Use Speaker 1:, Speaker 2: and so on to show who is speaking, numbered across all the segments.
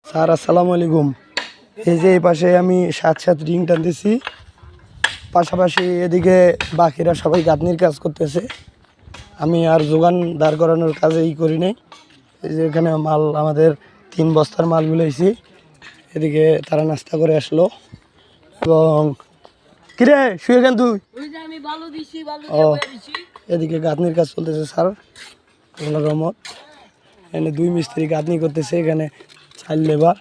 Speaker 1: Sir আসসালামু আলাইকুম। এই যে এই পাশে আমি সাত সাত রিং টানতেছি, পাশাপাশি এদিকে বাকিরা সবাই গাঁথনির কাজ করতেছে। আমি আর যোগান দাঁড় করানোর কাজেই করি নাই। এই যে এখানে মাল আমাদের 3 বস্তার মাল মিলাইছি। এদিকে তারা নাস্তা করে আসলো এবং কিরে শুয়ে কেন তুই? ও এদিকে গাঁথনির কাজ চলতেছে স্যার রহমত। এখানে 2 মিস্ত্রি গাঁথনি করতেছে, এখানে 4 লেবার।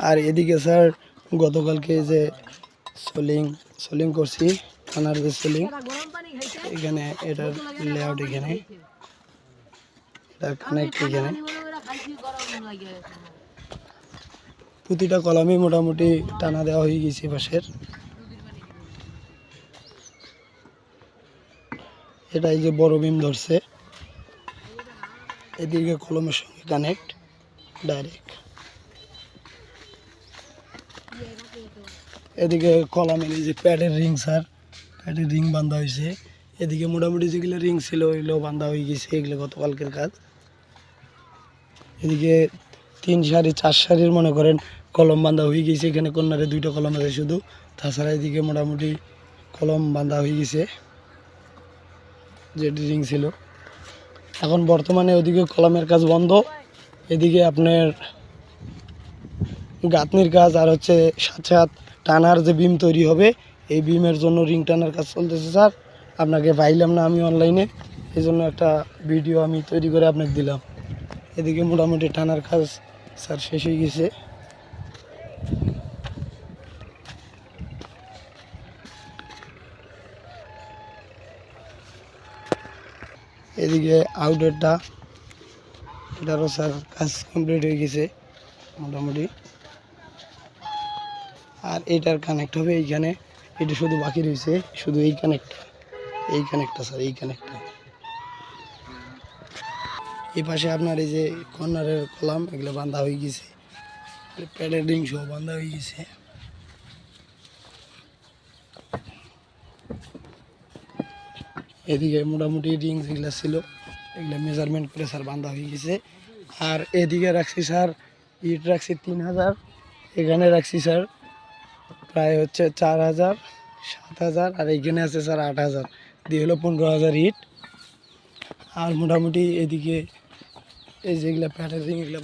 Speaker 1: আর এদিকে স্যার গতকালকে যে সোলিং করছি, থানার যে সোলিং, এখানে এটার লেআউট, এখানে এটার কানেক্ট, এখানে প্রতিটা কলামই মোটামুটি টানা দেওয়া হয়ে গেছে। পাশের এটাই যে বড় বিম ধরছে, এদিকে কলমের সঙ্গে কানেক্ট ডাইরেক্ট। এদিকে কলামের এই যে প্যাডের রিং, স্যার প্যাডের রিং বাঁধা হয়েছে। এদিকে মোটামুটি যেগুলো রিং ছিল ওইগুলো বাঁধা হয়ে গেছে, এগুলো গতকালকের কাজ। এদিকে 3 সারি 4 সারির মনে করেন কলম বাঁধা হয়ে গেছে, এখানে কর্নারে 2টা কলম আছে শুধু, তাছাড়া এদিকে মোটামুটি কলম বাঁধা হয়ে গেছে যে রিং ছিল। এখন বর্তমানে ওদিকে কলমের কাজ বন্ধ, এদিকে আপনার গাঁথনির কাজ আর হচ্ছে সাথে টানার যে বিম তৈরি হবে, এই বিমের জন্য রিং টানার কাজ চলতেছে। স্যার আপনাকে পাইলাম না আমি অনলাইনে, এই জন্য একটা ভিডিও আমি তৈরি করে আপনাকে দিলাম। এদিকে মোটামুটি টানার কাজ স্যার শেষ হয়ে গেছে। এদিকে আউটডোরটা, এটারও স্যার কাজ কমপ্লিট হয়ে গেছে মোটামুটি। আর এটার কানেক্ট হবে এইখানে, এটা শুধু বাকি রয়েছে, শুধু এই কানেক্টটা স্যার, এই কানেক্টটা। এই পাশে আপনার এই যে কর্নারের কলাম, এগুলো বাঁধা হয়ে গেছে, প্যাডের রিং সহ বাঁধা হয়ে গেছে। এদিকে মোটামুটি রিং যেগুলো ছিল এগুলো মেজারমেন্ট করে স্যার বাঁধা হয়ে গেছে। আর এদিকে রাখছি স্যার ইট রাখছি 3000, এখানে রাখছি স্যার প্রায় হচ্ছে 4000 7000, আর এইখানে আছে স্যার 8000, দিয়ে হলো 15000 ইট। আর মোটামুটি এদিকে এই যেগুলো প্যাডের রিং এগুলো